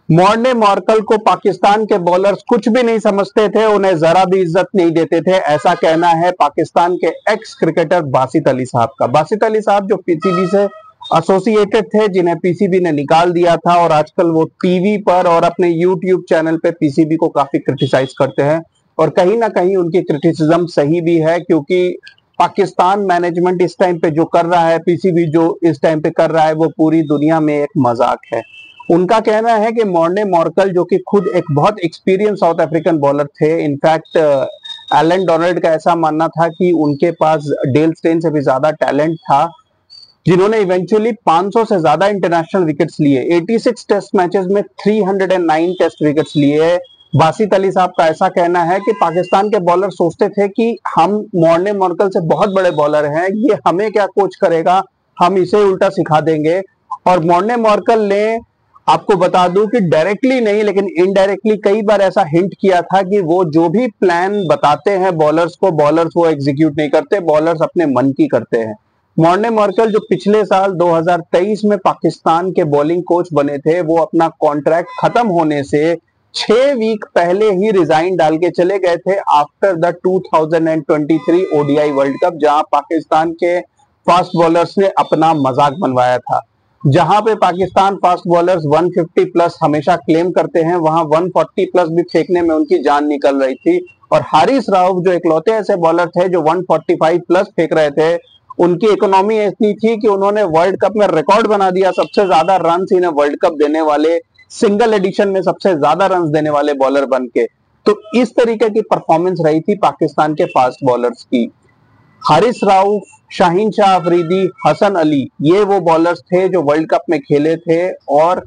Morne Morkel को पाकिस्तान के bowlers कुछ भी नहीं समझते थे, उन्हें जरा भी इज्जत नहीं देते थे, ऐसा कहना है पाकिस्तान के एक्स क्रिकेटर बासित अली साहब का। बासित अली साहब जो पीसीबी से एसोसिएटेड थे, जिन्हें पीसीबी ने निकाल दिया था, और आजकल वो टीवी पर और अपने यूट्यूब चैनल पे पीसीबी को काफी क्रिटिसाइज करते हैं, और कहीं ना कहीं उनकी क्रिटिसिज्म सही भी है, क्योंकि पाकिस्तान मैनेजमेंट इस टाइम पे जो कर रहा है, पीसीबी जो इस टाइम पे कर रहा है, वो पूरी दुनिया में एक मजाक है। उनका कहना है कि मॉर्ने मॉर्कल, जो कि खुद एक बहुत एक्सपीरियंस साउथ अफ्रीकन बॉलर थे, इनफैक्ट एलन डोनाल्ड का ऐसा मानना था कि उनके पास डेल स्टेन से भी ज्यादा टैलेंट था, जिन्होंने इवेंचुअली 500 से ज्यादा इंटरनेशनल विकेट्स लिए, 86 टेस्ट मैचेस में 309 टेस्ट विकेट्स लिए। बासित अली साहब का ऐसा कहना है कि पाकिस्तान के बॉलर सोचते थे कि हम मॉर्ने मॉर्कल से बहुत बड़े बॉलर हैं, ये हमें क्या कोच करेगा, हम इसे उल्टा सिखा देंगे। और मॉर्ने मॉर्कल ने, आपको बता दूं कि डायरेक्टली नहीं लेकिन इनडायरेक्टली कई बार ऐसा हिंट किया था कि वो जो भी प्लान बताते हैं बॉलर्स को, बॉलर्स वो एग्जीक्यूट नहीं करते, बॉलर्स अपने मन की करते हैं। मॉर्ने मॉर्कल जो पिछले साल 2023 में पाकिस्तान के बॉलिंग कोच बने थे, वो अपना कॉन्ट्रैक्ट खत्म होने से 6 वीक पहले ही रिजाइन डाल के चले गए थे, after the 2023 ODI world cup, जहां पाकिस्तान के फास्ट बॉलर्स ने अपना मजाक बनवाया था। जहां पे पाकिस्तान फास्ट बॉलर्स 150 प्लस हमेशा क्लेम करते हैं, वहां 140 प्लस भी फेंकने में उनकी जान निकल रही थी। और हारिस राउफ जो इकलौते ऐसे बॉलर थे जो 145 प्लस फेंक रहे थे, उनकी इकोनॉमी इतनी थी कि उन्होंने वर्ल्ड कप में रिकॉर्ड बना दिया, सबसे ज्यादा रन इन्हें वर्ल्ड कप देने वाले, सिंगल एडिशन में सबसे ज्यादा रन देने वाले बॉलर बन के। तो इस तरीके की परफॉर्मेंस रही थी पाकिस्तान के फास्ट बॉलर्स की। हारिस राउफ, शाहीन शाह अफरीदी, हसन अली, ये वो बॉलर्स थे जो वर्ल्ड कप में खेले थे। और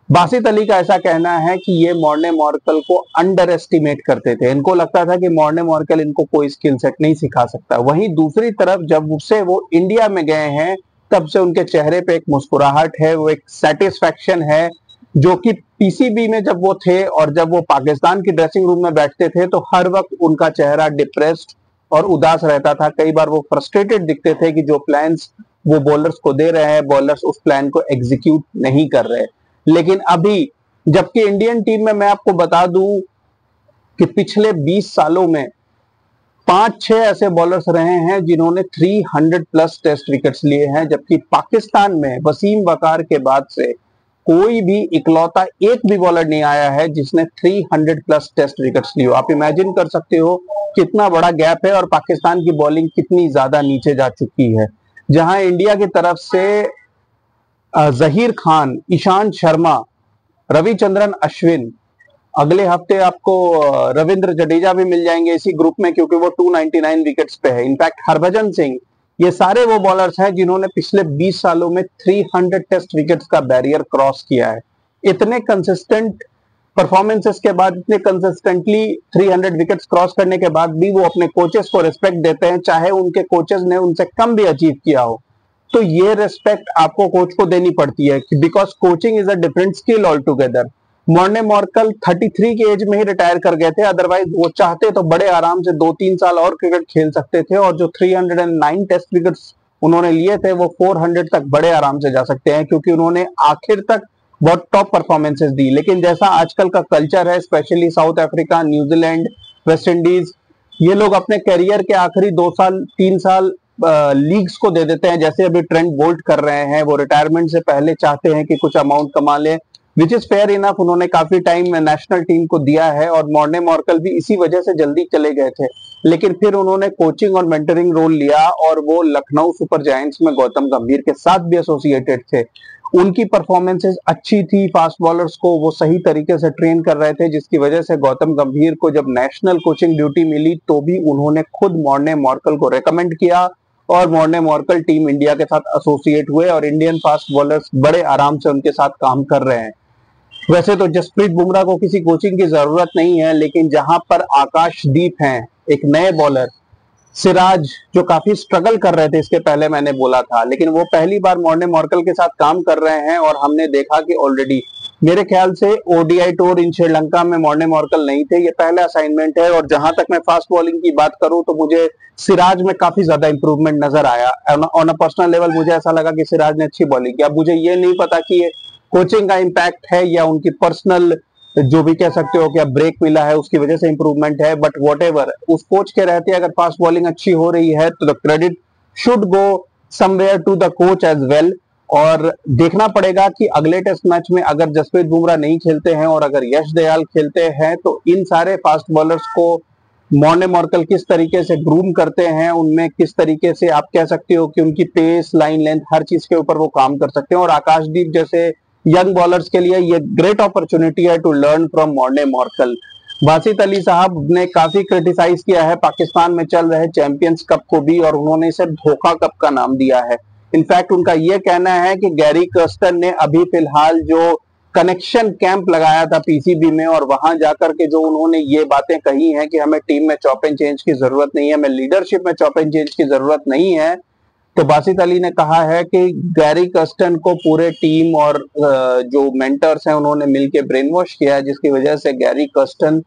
बासित अली का ऐसा कहना है कि ये मॉर्ने मॉर्कल को अंडर एस्टिमेट करते थे, इनको लगता था कि मॉर्ने मॉर्कल इनको कोई स्किल सेट नहीं सिखा सकता। वहीं दूसरी तरफ जब से वो इंडिया में गए हैं, तब से उनके चेहरे पे एक मुस्कुराहट है, वो एक सेटिस्फैक्शन है, जो कि पीसीबी में जब वो थे और जब वो पाकिस्तान की ड्रेसिंग रूम में बैठते थे, तो हर वक्त उनका चेहरा डिप्रेस्ड और उदास रहता था। कई बार वो फ्रस्ट्रेटेड दिखते थे कि जो प्लान्स वो बॉलर्स को दे रहे हैं, बॉलर्स उस प्लान को एग्जीक्यूट नहीं कर रहे। लेकिन अभी, जबकि इंडियन टीम में मैं आपको बता दूं कि पिछले 20 सालों में 5-6 ऐसे बॉलर्स रहे हैं जिन्होंने 300 प्लस टेस्ट विकेट्स लिए हैं, जबकि पाकिस्तान में वसीम वकार के बाद से कोई भी इकलौता एक भी बॉलर नहीं आया है जिसने 300 प्लस टेस्ट विकेट्स लिए। आप इमेजिन कर सकते हो कितना बड़ा गैप है और पाकिस्तान की बॉलिंग कितनी ज्यादा नीचे जा चुकी है। जहां इंडिया की तरफ से जहीर खान, ईशांत शर्मा, रविचंद्रन अश्विन, अगले हफ्ते आपको रविंद्र जडेजा भी मिल जाएंगे इसी ग्रुप में, क्योंकि वो 299 विकेट्स पे है। इनफैक्ट हरभजन सिंह, ये सारे वो बॉलर्स हैं जिन्होंने पिछले 20 सालों में 300 टेस्ट विकेट्स का बैरियर क्रॉस किया है। इतने कंसिस्टेंट परफॉर्मेंसेस के बाद, इतने कंसिस्टेंटली 300 विकेट्स क्रॉस करने के बाद भी वो अपने कोचेस को रिस्पेक्ट देते हैं, चाहे उनके कोचेस ने उनसे कम भी अचीव किया हो। तो ये रिस्पेक्ट आपको कोच को देनी पड़ती है, because coaching is a different skill all together. Morne Morkel 33 की एज में ही रिटायर कर गए थे, अदरवाइज वो चाहते तो बड़े आराम से 2-3 साल और क्रिकेट खेल सकते थे, और जो 309 टेस्ट विकेट्स उन्होंने लिए थे, वो 400 तक बड़े आराम से जा सकते हैं, क्योंकि उन्होंने आखिर तक बहुत टॉप परफॉर्मेंसेस दी। लेकिन जैसा आजकल का कल्चर है, specially south Africa, New Zealand, West Indies, ये लोग अपने करियर के आखिरी 2 साल 3 साल लीग्स को दे देते हैं। जैसे अभी ट्रेंट बोल्ट कर रहे हैं, वो रिटायरमेंट से पहले चाहते हैं कि कुछ अमाउंट कमा ले, विच इज फेयर इनफ। उन्होंने काफी टाइम नेशनल टीम को दिया है, और मॉर्ने मॉर्कल भी इसी वजह से जल्दी चले गए थे। लेकिन फिर उन्होंने कोचिंग और मेंटरिंग रोल लिया, और वो लखनऊ सुपर जायंट्स में गौतम गंभीर के साथ भी एसोसिएटेड थे। उनकी परफॉर्मेंसेस अच्छी थी, फास्ट बॉलर्स को वो सही तरीके से ट्रेन कर रहे थे, जिसकी वजह से गौतम गंभीर को जब नेशनल कोचिंग ड्यूटी मिली, तो भी उन्होंने खुद मॉर्ने मॉर्कल को रेकमेंड किया, और मॉर्ने मॉर्कल टीम इंडिया के साथ एसोसिएट हुए, और इंडियन फास्ट बॉलर्स बड़े आराम से उनके साथ काम कर रहे हैं। वैसे तो जसप्रीत बुमराह को किसी कोचिंग की जरूरत नहीं है, लेकिन जहां पर आकाशदीप हैं, एक नए बॉलर, सिराज, जो काफी स्ट्रगल कर रहे थे, इसके पहले मैंने बोला था, लेकिन वो पहली बार मॉर्ने मॉर्कल के साथ काम कर रहे हैं, और हमने देखा कि ऑलरेडी मेरे ख्याल से ओडीआई टूर इन श्रीलंका में मॉर्ने मॉर्कल नहीं थे, ये पहला असाइनमेंट है। और जहां तक मैं फास्ट बॉलिंग की बात करूं, तो मुझे सिराज में काफी ज्यादा इंप्रूवमेंट नजर आया। ऑन अ पर्सनल लेवल मुझे ऐसा लगा कि सिराज ने अच्छी बॉलिंग की। अब मुझे ये नहीं पता कि ये कोचिंग का इम्पैक्ट है या उनकी पर्सनल जो भी कह सकते हो कि अब ब्रेक मिला है उसकी वजह से इंप्रूवमेंट है, बट वॉट उस कोच के रहते अगर फास्ट बॉलिंग अच्छी हो रही है तो the credit should go somewhere to the coach as well. और देखना पड़ेगा कि अगले टेस्ट मैच में अगर जसप्रीत बुमराह नहीं खेलते हैं और अगर यश दयाल खेलते हैं तो इन सारे फास्ट बॉलर्स को मॉर्ने मॉर्कल किस तरीके से ग्रूम करते हैं, उनमें किस तरीके से आप कह सकते हो कि उनकी पेस, लाइन लेंथ, हर चीज के ऊपर वो काम कर सकते हैं। और आकाशदीप जैसे यंग बॉलर्स के लिए ये ग्रेट अपॉर्चुनिटी है to learn from Morne Morkel. Basit Ali साहब ने काफी क्रिटिसाइज किया है पाकिस्तान में चल रहे चैंपियंस कप को भी, और उन्होंने इसे धोखा कप का नाम दिया है। इनफैक्ट उनका यह कहना है कि गैरी कर्स्टन ने अभी फिलहाल जो कनेक्शन कैंप लगाया था पीसीबी में और वहां जाकर के जो उन्होंने ये बातें कही हैं कि हमें टीम में चॉप एंड चेंज की जरूरत नहीं है, हमें लीडरशिप में चॉप एंड चेंज की जरूरत नहीं है, तो बासित अली ने कहा है कि गैरी कर्स्टन को पूरे टीम और जो मेंटर्स हैं उन्होंने मिलकर ब्रेन वॉश किया है, जिसकी वजह से गैरी कर्स्टन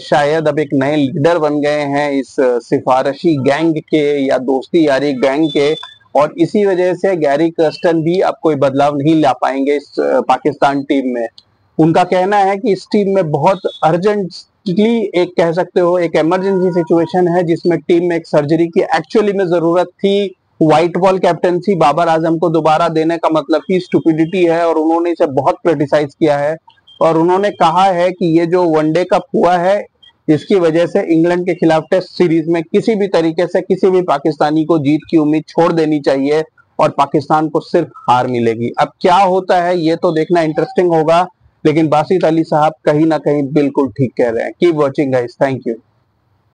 शायद अब एक नए लीडर बन गए हैं इस सिफारशी गैंग के या दोस्ती यारी गैंग के, और इसी वजह से गैरी कर्स्टन भी अब कोई बदलाव नहीं ला पाएंगे इस पाकिस्तान टीम में। उनका कहना है कि इस टीम में बहुत अर्जेंटली एक कह सकते हो एक इमरजेंसी सिचुएशन है जिसमें टीम में एक सर्जरी की एक्चुअली में जरूरत थी। White ball captaincy Babar Azam को दोबारा देने का मतलब ही स्टुपिडिटी है और उन्होंने इसे बहुत क्रिटिसाइज किया है। और उन्होंने कहा है कि ये जो वनडे कप हुआ है इसकी वजह से इंग्लैंड के खिलाफ टेस्ट सीरीज में किसी भी तरीके से किसी भी पाकिस्तानी को जीत की उम्मीद छोड़ देनी चाहिए और पाकिस्तान को सिर्फ हार मिलेगी। अब क्या होता है ये तो देखना इंटरेस्टिंग होगा, लेकिन बासित अली साहब कहीं ना कहीं बिल्कुल ठीक कह रहे हैं। Keep watching guys, thank you.